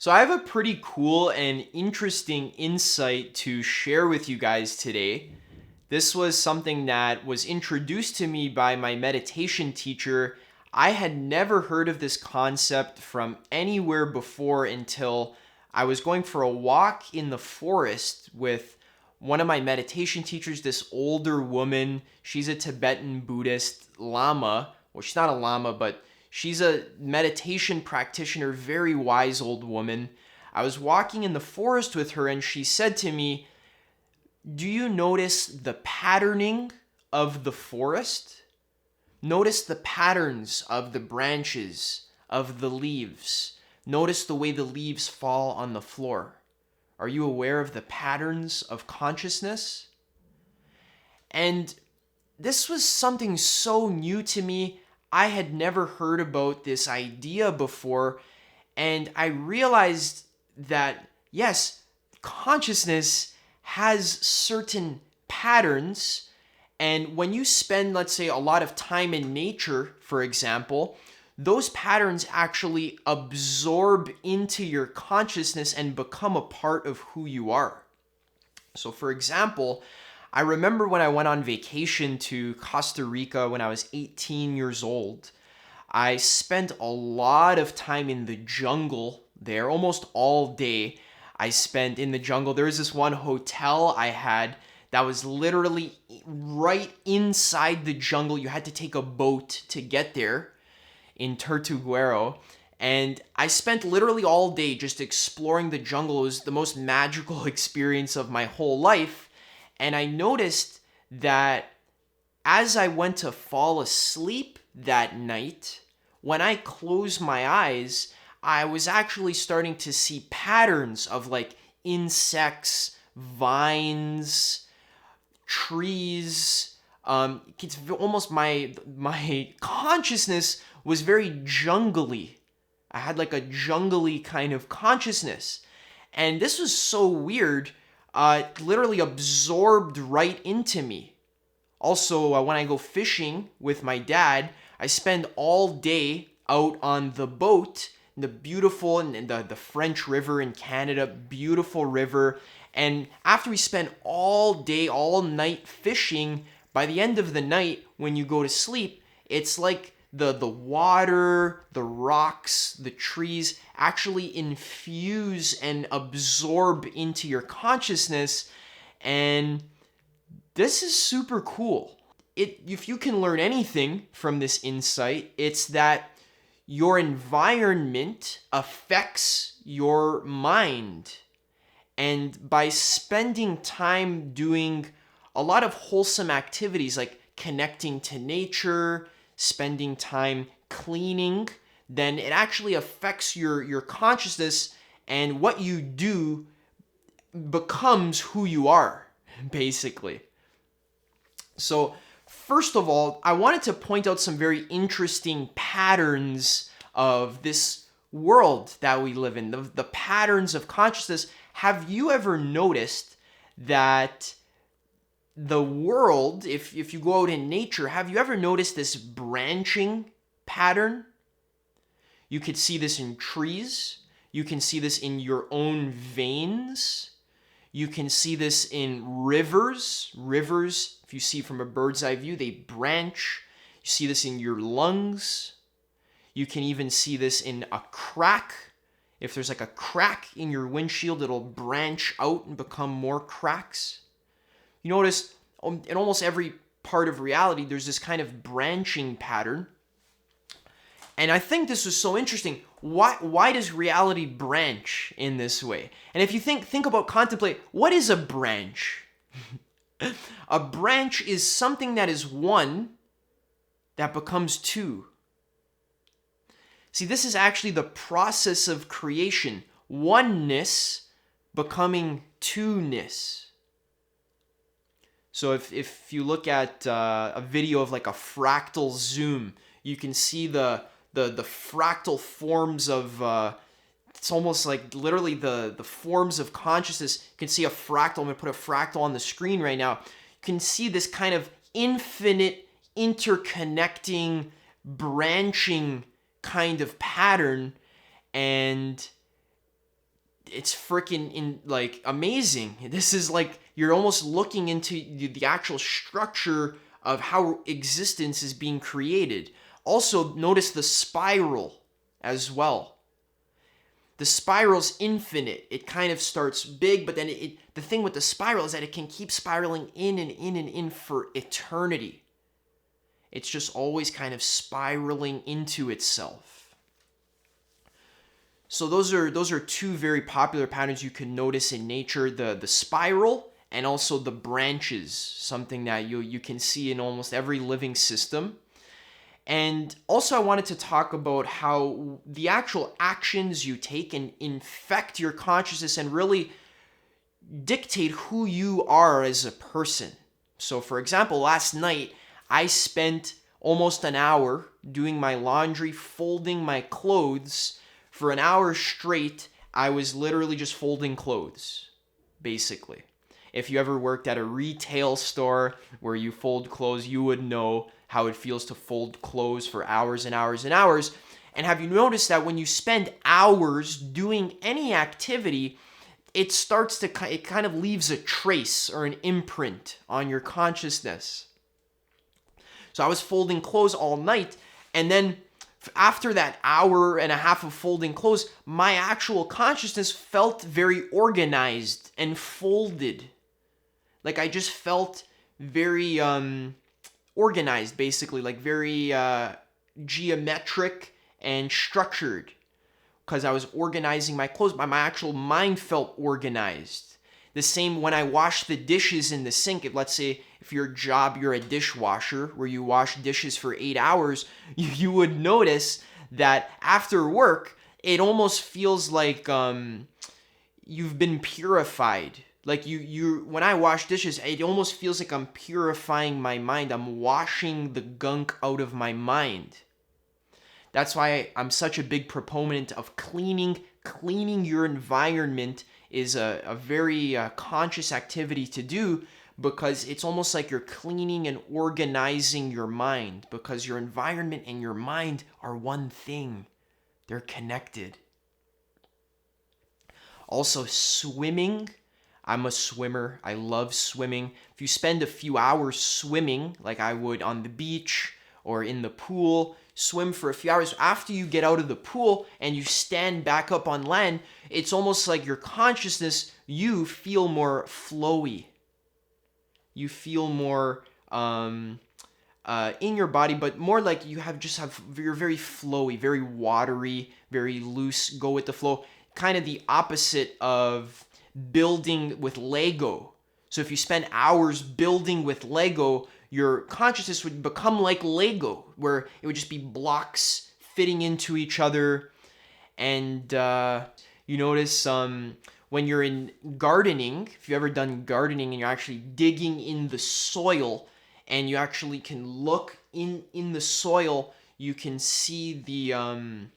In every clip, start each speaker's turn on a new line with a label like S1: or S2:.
S1: So I have a pretty cool and interesting insight to share with you guys today. This was something that was introduced to me by my meditation teacher. I had never heard of this concept from anywhere before until I was going for a walk in the forest with one of my meditation teachers, this older woman. She's a Tibetan Buddhist Lama. Well, she's not a Lama, but she's a meditation practitioner, very wise old woman. I was walking in the forest with her and she said to me, "Do you notice the patterning of the forest? Notice the patterns of the branches, of the leaves. Notice the way the leaves fall on the floor. Are you aware of the patterns of consciousness?" And this was something so new to me. I had never heard about this idea before, and I realized that, yes, consciousness has certain patterns, and when you spend, let's say, a lot of time in nature, for example, those patterns actually absorb into your consciousness and become a part of who you are. So, for example, I remember when I went on vacation to Costa Rica when I was 18 years old. I spent a lot of time in the jungle there, almost all day. I spent in the jungle. There was this one hotel I had that was literally right inside the jungle. You had to take a boat to get there in Tortuguero. And I spent literally all day just exploring the jungle. It was the most magical experience of my whole life. And I noticed that as I went to fall asleep that night, when I closed my eyes, I was actually starting to see patterns of like insects, vines, trees. It's almost my consciousness was very jungly. I had like a jungly kind of consciousness. And this was so weird. It literally absorbed right into me. Also, when I go fishing with my dad, I spend all day out on the boat, the beautiful, and the French River in Canada, beautiful river. And after we spend all day, all night fishing, by the end of the night, when you go to sleep, it's like the water, the rocks, the trees actually infuse and absorb into your consciousness. And this is super cool. If you can learn anything from this insight, it's that your environment affects your mind. And by spending time doing a lot of wholesome activities like connecting to nature, spending time cleaning, then it actually affects your consciousness, and what you do becomes who you are, basically. So, first of all, I wanted to point out some very interesting patterns of this world that we live in, the patterns of consciousness. Have you ever noticed that the world, if you go out in nature, have you ever noticed this branching pattern? You could see this in trees. You can see this in your own veins. You can see this in rivers. Rivers, if you see from a bird's eye view, they branch. You see this in your lungs. You can even see this in a crack. If there's like a crack in your windshield, it'll branch out and become more cracks. You notice in almost every part of reality, there's this kind of branching pattern. And I think this was so interesting. Why does reality branch in this way? And if you think about, contemplate, what is a branch? A branch is something that is one that becomes two. See, this is actually the process of creation. Oneness becoming two-ness. So if you look at a video of like a fractal zoom, you can see the fractal forms of, it's almost like literally the forms of consciousness. You can see a fractal. I'm going to put a fractal on the screen right now. You can see this kind of infinite, interconnecting, branching kind of pattern. And it's freaking in like amazing. This is like you're almost looking into the actual structure of how existence is being created. Also, notice the spiral as well. The spiral's infinite. It kind of starts big, but then the thing with the spiral is that it can keep spiraling in and in and in for eternity. It's just always kind of spiraling into itself. So those are two very popular patterns you can notice in nature, the spiral and also the branches, something that you can see in almost every living system. And also I wanted to talk about how the actual actions you take can infect your consciousness and really dictate who you are as a person. So for example, last night I spent almost an hour doing my laundry, folding my clothes. For an hour straight, I was literally just folding clothes, basically. If you ever worked at a retail store where you fold clothes, you would know how it feels to fold clothes for hours and hours and hours. And have you noticed that when you spend hours doing any activity, it kind of leaves a trace or an imprint on your consciousness. So I was folding clothes all night, and then after that hour and a half of folding clothes, my actual consciousness felt very organized and folded. Like I just felt very organized, basically, like very geometric and structured, because I was organizing my clothes. My actual mind felt organized. The same when I wash the dishes in the sink. Let's say if you're a dishwasher where you wash dishes for 8 hours, you would notice that after work, it almost feels like you've been purified. Like when I wash dishes, it almost feels like I'm purifying my mind. I'm washing the gunk out of my mind. That's why I'm such a big proponent of cleaning. Cleaning your environment is a very conscious activity to do, because it's almost like you're cleaning and organizing your mind, because your environment and your mind are one thing. They're connected. Also, swimming. I'm a swimmer. I love swimming. If you spend a few hours swimming, like I would on the beach or in the pool, swim for a few hours. After you get out of the pool and you stand back up on land, it's almost like your consciousness, you feel more flowy. You feel more in your body, but more like you're very flowy, very watery, very loose, go with the flow. Kind of the opposite of building with Lego. So if you spend hours building with Lego, your consciousness would become like Lego, where it would just be blocks fitting into each other. And you notice when you're in gardening, if you've ever done gardening and you're actually digging in the soil and you actually can look in the soil, you can see the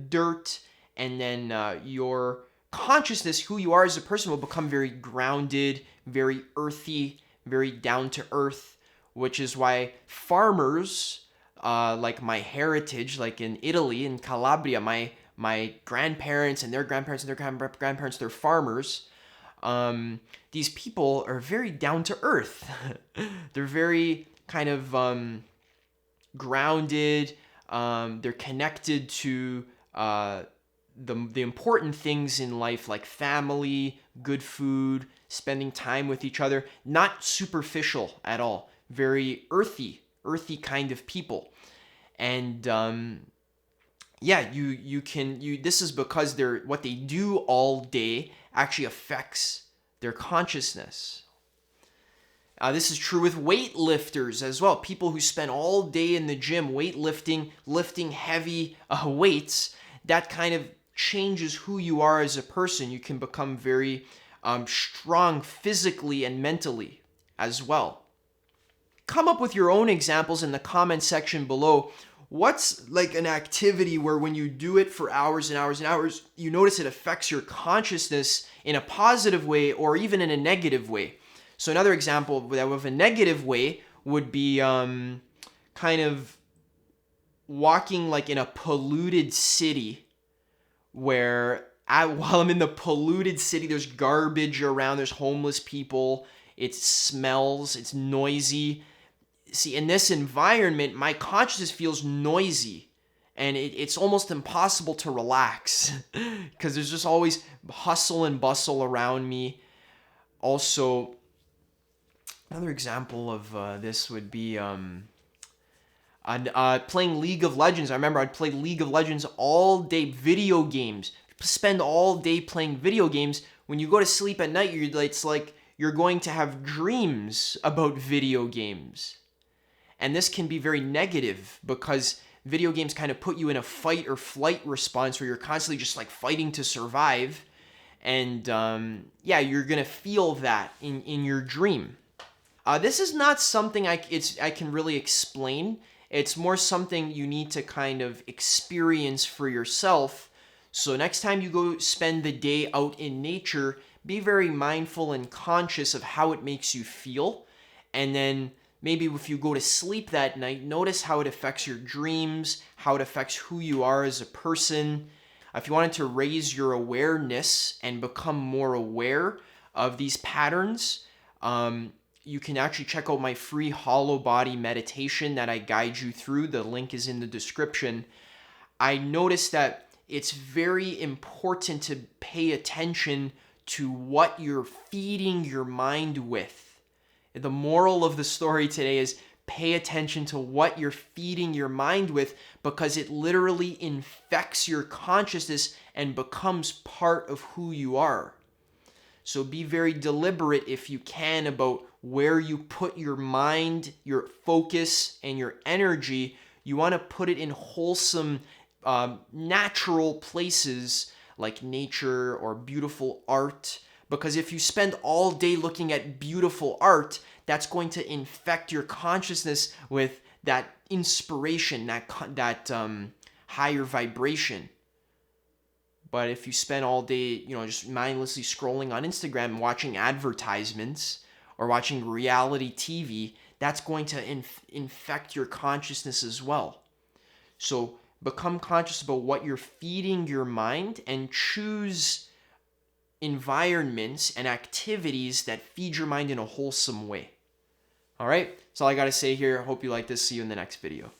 S1: dirt, and then your consciousness, who you are as a person, will become very grounded, very earthy, very down to earth, which is why farmers, like my heritage, like in Italy, in Calabria, my grandparents and their grandparents and their grandparents, they're farmers. These people are very down to earth. They're very kind of grounded. They're connected to the important things in life, like family, good food, spending time with each other. Not superficial at all. Very earthy kind of people. And this is because what they do all day actually affects their consciousness. This is true with weightlifters as well. People who spend all day in the gym weightlifting, lifting heavy weights, that kind of changes who you are as a person. You can become very strong physically and mentally as well. Come up with your own examples in the comment section below. What's like an activity where when you do it for hours and hours and hours, you notice it affects your consciousness in a positive way or even in a negative way? So another example of a negative way would be kind of walking like in a polluted city where while I'm in the polluted city, there's garbage around, there's homeless people, it smells, it's noisy. See, in this environment, my consciousness feels noisy, and it's almost impossible to relax because there's just always hustle and bustle around me. Also, another example of this would be playing League of Legends. I remember I'd play League of Legends all day, video games, spend all day playing video games. When you go to sleep at night, it's like you're going to have dreams about video games. And this can be very negative because video games kind of put you in a fight or flight response where you're constantly just like fighting to survive. And yeah, you're going to feel that in your dream. This is not something I can really explain. It's more something you need to kind of experience for yourself. So next time you go spend the day out in nature, be very mindful and conscious of how it makes you feel. And then maybe if you go to sleep that night, notice how it affects your dreams, how it affects who you are as a person. If you wanted to raise your awareness and become more aware of these patterns, you can actually check out my free hollow body meditation that I guide you through. The link is in the description. I noticed that it's very important to pay attention to what you're feeding your mind with. The moral of the story today is pay attention to what you're feeding your mind with, because it literally infects your consciousness and becomes part of who you are. So be very deliberate if you can about where you put your mind, your focus, and your energy. You want to put it in wholesome, natural places like nature or beautiful art. Because if you spend all day looking at beautiful art, that's going to infect your consciousness with that inspiration, that higher vibration. But if you spend all day, just mindlessly scrolling on Instagram, watching advertisements or watching reality TV, that's going to infect your consciousness as well. So become conscious about what you're feeding your mind and choose environments and activities that feed your mind in a wholesome way. All right, that's all I got to say here. Hope you like this. See you in the next video.